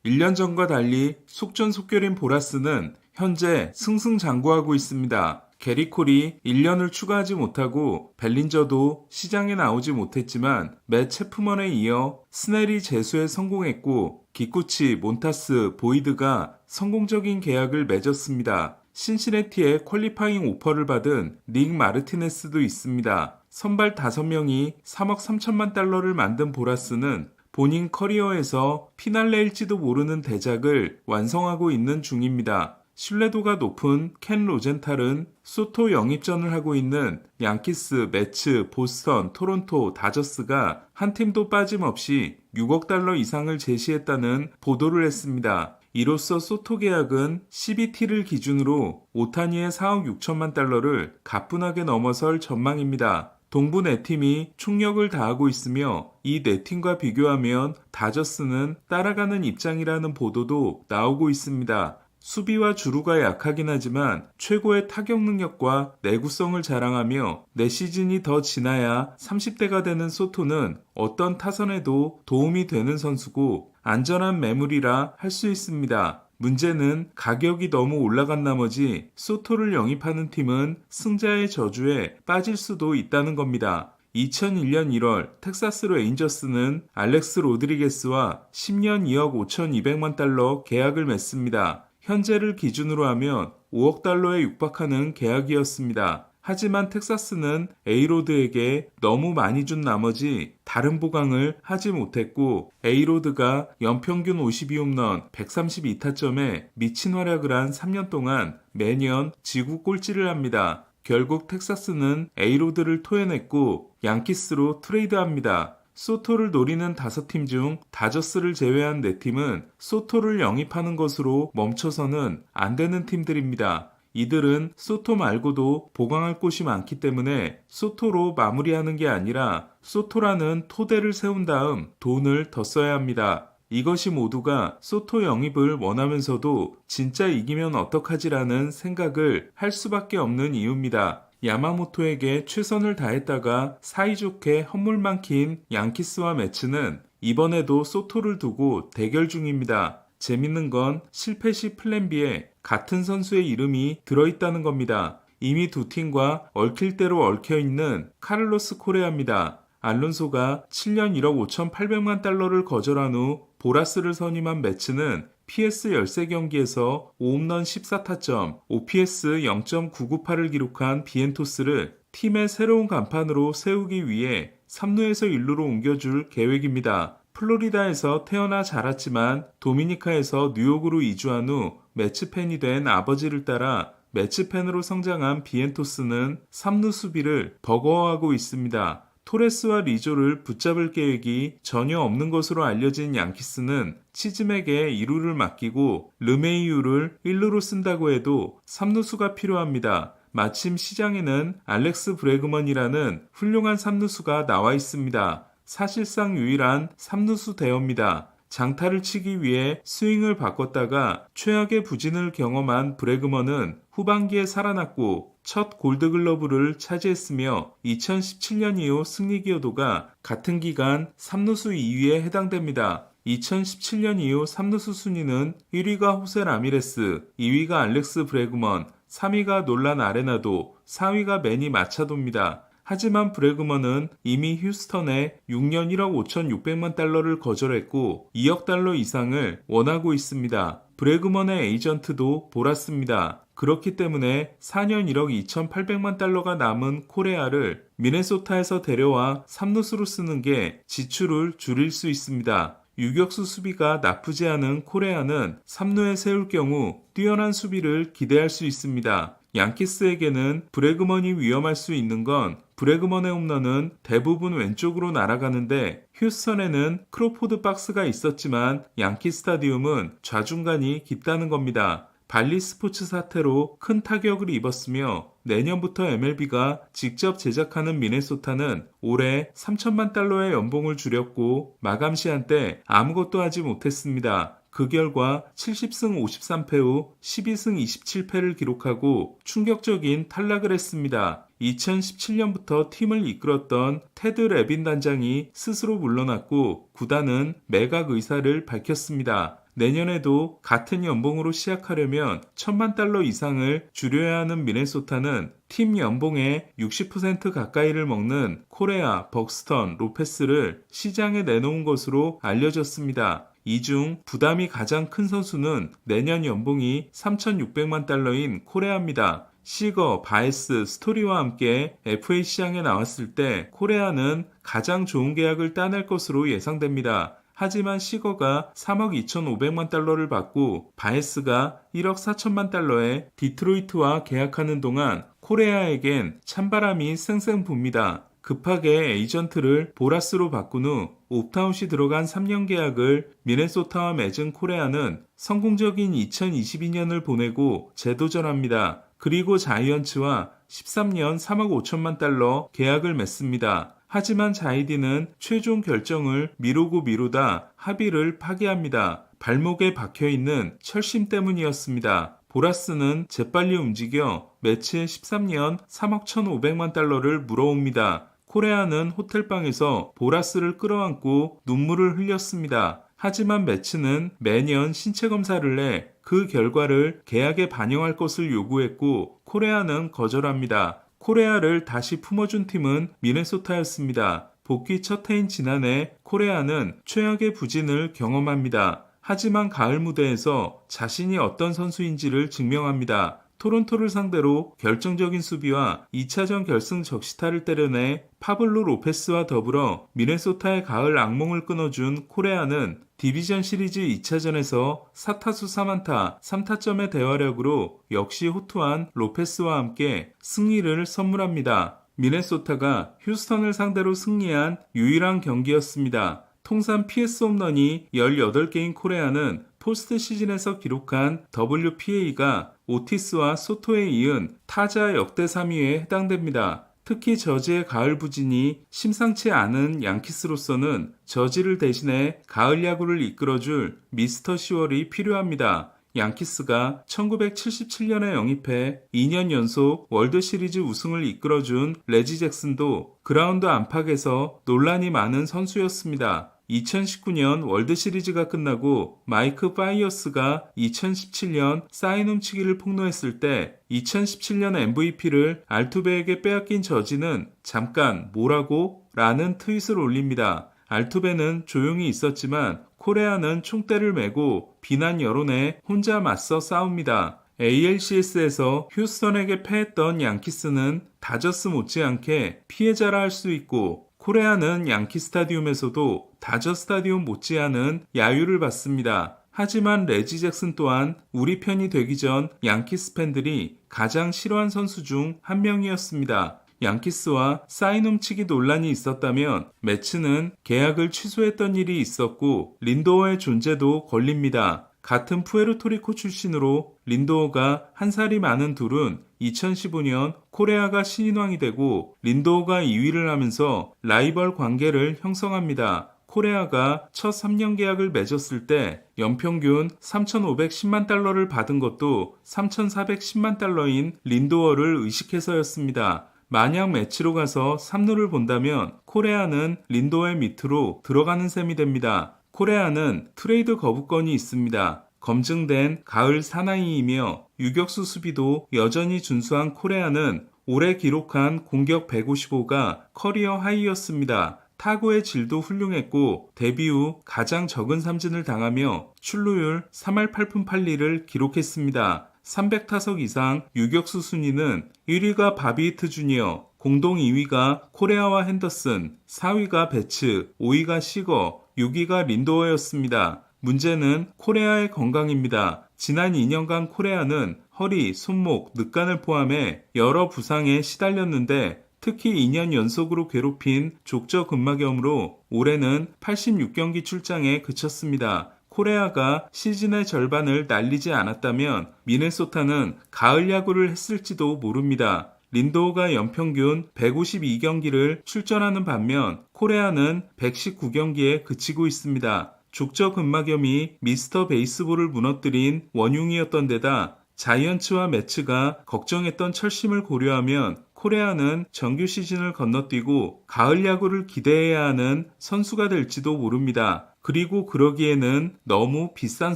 1년 전과 달리 속전속결인 보라스는 현재 승승장구하고 있습니다. 게리 콜이 1년을 추가하지 못하고 벨린저도 시장에 나오지 못했지만 맷 체프먼에 이어 스넬이 재수에 성공했고 기쿠치, 몬타스, 보이드가 성공적인 계약을 맺었습니다. 신시내티에 퀄리파잉 오퍼를 받은 닉 마르티네스도 있습니다. 선발 5명이 3억 3천만 달러를 만든 보라스는 본인 커리어에서 피날레일지도 모르는 대작을 완성하고 있는 중입니다. 신뢰도가 높은 켄 로젠탈은 소토 영입전을 하고 있는 양키스, 매츠, 보스턴, 토론토, 다저스가 한 팀도 빠짐없이 6억 달러 이상을 제시했다는 보도를 했습니다. 이로써 소토 계약은 CBT를 기준으로 오타니의 4억 6천만 달러를 가뿐하게 넘어설 전망입니다. 동부 4팀이 총력을 다하고 있으며 이 4팀과 비교하면 다저스는 따라가는 입장이라는 보도도 나오고 있습니다. 수비와 주루가 약하긴 하지만 최고의 타격 능력과 내구성을 자랑하며 내 시즌이 더 지나야 30대가 되는 소토는 어떤 타선에도 도움이 되는 선수고 안전한 매물이라 할 수 있습니다. 문제는 가격이 너무 올라간 나머지 소토를 영입하는 팀은 승자의 저주에 빠질 수도 있다는 겁니다. 2001년 1월 텍사스 레인저스는 알렉스 로드리게스와 10년 2억 5,200만 달러 계약을 맺습니다. 현재를 기준으로 하면 5억 달러에 육박하는 계약이었습니다. 하지만 텍사스는 에이로드에게 너무 많이 준 나머지 다른 보강을 하지 못했고 에이로드가 연평균 52홈런 132타점에 미친 활약을 한 3년 동안 매년 지구 꼴찌를 합니다. 결국 텍사스는 에이로드를 토해냈고 양키스로 트레이드합니다. 소토를 노리는 5팀 중 다저스를 제외한 4팀은 소토를 영입하는 것으로 멈춰서는 안 되는 팀들입니다. 이들은 소토 말고도 보강할 곳이 많기 때문에 소토로 마무리하는 게 아니라 소토라는 토대를 세운 다음 돈을 더 써야 합니다. 이것이 모두가 소토 영입을 원하면서도 진짜 이기면 어떡하지라는 생각을 할 수밖에 없는 이유입니다. 야마모토에게 최선을 다했다가 사이좋게 헛물만 킨 양키스와 매츠는 이번에도 소토를 두고 대결 중입니다. 재밌는 건 실패 시 플랜 B에 같은 선수의 이름이 들어있다는 겁니다. 이미 두 팀과 얽힐 대로 얽혀있는 카를로스 코레아입니다. 알론소가 7년 1억 5,800만 달러를 거절한 후 보라스를 선임한 매츠는 PS 13경기에서 5홈런 14타점, OPS 0.998을 기록한 비엔토스를 팀의 새로운 간판으로 세우기 위해 3루에서 1루로 옮겨줄 계획입니다. 플로리다에서 태어나 자랐지만 도미니카에서 뉴욕으로 이주한 후 매츠 팬이 된 아버지를 따라 매츠 팬으로 성장한 비엔토스는 3루 수비를 버거워하고 있습니다. 토레스와 리조를 붙잡을 계획이 전혀 없는 것으로 알려진 양키스는 치즘에게 2루를 맡기고 르메이유를 1루로 쓴다고 해도 3루수가 필요합니다. 마침 시장에는 알렉스 브래그먼이라는 훌륭한 3루수가 나와 있습니다. 사실상 유일한 3루수 대여입니다. 장타를 치기 위해 스윙을 바꿨다가 최악의 부진을 경험한 브래그먼은 후반기에 살아났고 첫 골드글러브를 차지했으며 2017년 이후 승리 기여도가 같은 기간 3루수 2위에 해당됩니다. 2017년 이후 3루수 순위는 1위가 호세 라미레스, 2위가 알렉스 브래그먼, 3위가 놀란 아레나도, 4위가 매니 마차도입니다. 하지만 브래그먼은 이미 휴스턴에 6년 1억 5,600만 달러를 거절했고 2억 달러 이상을 원하고 있습니다. 브래그먼의 에이전트도 보랐습니다. 그렇기 때문에 4년 1억 2,800만 달러가 남은 코레아를 미네소타에서 데려와 3루수로 쓰는 게 지출을 줄일 수 있습니다. 유격수 수비가 나쁘지 않은 코레아는 3루에 세울 경우 뛰어난 수비를 기대할 수 있습니다. 양키스에게는 브래그먼이 위험할 수 있는 건 브래그먼의 홈런은 대부분 왼쪽으로 날아가는데 휴스턴에는 크로포드 박스가 있었지만 양키 스타디움은 좌중간이 깊다는 겁니다. 발리 스포츠 사태로 큰 타격을 입었으며 내년부터 MLB가 직접 제작하는 미네소타는 올해 3천만 달러의 연봉을 줄였고 마감 시한 때 아무것도 하지 못했습니다. 그 결과 70승 53패 후 12승 27패를 기록하고 충격적인 탈락을 했습니다. 2017년부터 팀을 이끌었던 테드 레빈 단장이 스스로 물러났고 구단은 매각 의사를 밝혔습니다. 내년에도 같은 연봉으로 시작하려면 $10,000,000 이상을 줄여야 하는 미네소타는 팀 연봉의 60% 가까이를 먹는 코레아, 벅스턴, 로페스를 시장에 내놓은 것으로 알려졌습니다. 이 중 부담이 가장 큰 선수는 내년 연봉이 $3,600만 코레아입니다. 시거, 바에스, 스토리와 함께 FA 시장에 나왔을 때 코레아는 가장 좋은 계약을 따낼 것으로 예상됩니다. 하지만 시거가 $3억 2,500만 달러를 받고 바에스가 $1억 4천만 달러에 디트로이트와 계약하는 동안 코레아에겐 찬바람이 쌩쌩 붑니다. 급하게 에이전트를 보라스로 바꾼 후 옵트아웃이 들어간 3년 계약을 미네소타와 맺은 코레아는 성공적인 2022년을 보내고 재도전합니다. 그리고 자이언츠와 13년 $3억 5천만 달러 계약을 맺습니다. 하지만 자이디는 최종 결정을 미루고 미루다 합의를 파기합니다. 발목에 박혀있는 철심 때문이었습니다. 보라스는 재빨리 움직여 매치 13년 $3억 1,500만 달러를 물어옵니다. 코레아는 호텔방에서 보라스를 끌어안고 눈물을 흘렸습니다. 하지만 매치는 매년 신체 검사를 내 그 결과를 계약에 반영할 것을 요구했고 코레아는 거절합니다. 코레아를 다시 품어준 팀은 미네소타였습니다. 복귀 첫 해인 지난해 코레아는 최악의 부진을 경험합니다. 하지만 가을 무대에서 자신이 어떤 선수인지를 증명합니다. 토론토를 상대로 결정적인 수비와 2차전 결승 적시타를 때려내 파블로 로페스와 더불어 미네소타의 가을 악몽을 끊어준 코레아는 디비전 시리즈 2차전에서 4타수 3안타 3타점의 대화력으로 역시 호투한 로페스와 함께 승리를 선물합니다. 미네소타가 휴스턴을 상대로 승리한 유일한 경기였습니다. 통산 PS 홈런이 18개인 코레아는 포스트 시즌에서 기록한 WPA가 오티스와 소토에 이은 타자 역대 3위에 해당됩니다. 특히 저지의 가을 부진이 심상치 않은 양키스로서는 저지를 대신해 가을 야구를 이끌어줄 미스터 10월이 필요합니다. 양키스가 1977년에 영입해 2년 연속 월드시리즈 우승을 이끌어준 레지 잭슨도 그라운드 안팎에서 논란이 많은 선수였습니다. 2019년 월드시리즈가 끝나고 마이크 파이어스가 2017년 사인 훔치기를 폭로했을 때 2017년 MVP를 알투베에게 빼앗긴 저지는 잠깐 뭐라고? 라는 트윗을 올립니다. 알투베는 조용히 있었지만 코레아는 총대를 메고 비난 여론에 혼자 맞서 싸웁니다. ALCS에서 휴스턴에게 패했던 양키스는 다저스 못지않게 피해자라 할 수 있고 코레아는 양키 스타디움에서도 다저 스타디움 못지않은 야유를 받습니다. 하지만 레지 잭슨 또한 우리 편이 되기 전 양키스 팬들이 가장 싫어한 선수 중 한 명이었습니다. 양키스와 사인 훔치기 논란이 있었다면 매츠는 계약을 취소했던 일이 있었고 린도어의 존재도 걸립니다. 같은 푸에르토리코 출신으로 린도어가 한 살이 많은 둘은 2015년 코레아가 신인왕이 되고 린도어가 2위를 하면서 라이벌 관계를 형성합니다. 코레아가 첫 3년 계약을 맺었을 때 연평균 3,510만 달러를 받은 것도 3,410만 달러인 린도어를 의식해서였습니다. 만약 매치로 가서 3루를 본다면 코레아는 린도어의 밑으로 들어가는 셈이 됩니다. 코레아는 트레이드 거부권이 있습니다. 검증된 가을 사나이이며 유격수 수비도 여전히 준수한 코레아는 올해 기록한 공격 155가 커리어 하이였습니다. 타구의 질도 훌륭했고 데뷔 후 가장 적은 삼진을 당하며 출루율 3할 8푼 8리를 기록했습니다. 300타석 이상 유격수 순위는 1위가 바비히트 주니어, 공동 2위가 코레아와 핸더슨, 4위가 베츠, 5위가 시거, 6위가 린도어였습니다. 문제는 코레아의 건강입니다. 지난 2년간 코레아는 허리, 손목, 늑간을 포함해 여러 부상에 시달렸는데 특히 2년 연속으로 괴롭힌 족저근막염으로 올해는 86경기 출장에 그쳤습니다. 코레아가 시즌의 절반을 날리지 않았다면 미네소타는 가을 야구를 했을지도 모릅니다. 린도어가 연평균 152경기를 출전하는 반면 코레아는 119경기에 그치고 있습니다. 족저근막염이 미스터 베이스볼을 무너뜨린 원흉이었던 데다 자이언츠와 매츠가 걱정했던 철심을 고려하면 코레아는 정규 시즌을 건너뛰고 가을 야구를 기대해야 하는 선수가 될지도 모릅니다. 그리고 그러기에는 너무 비싼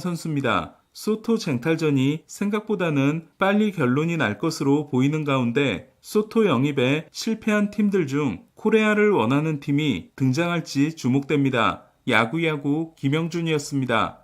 선수입니다. 소토 쟁탈전이 생각보다는 빨리 결론이 날 것으로 보이는 가운데 소토 영입에 실패한 팀들 중 코레아를 원하는 팀이 등장할지 주목됩니다. 야구야구 김영준이었습니다.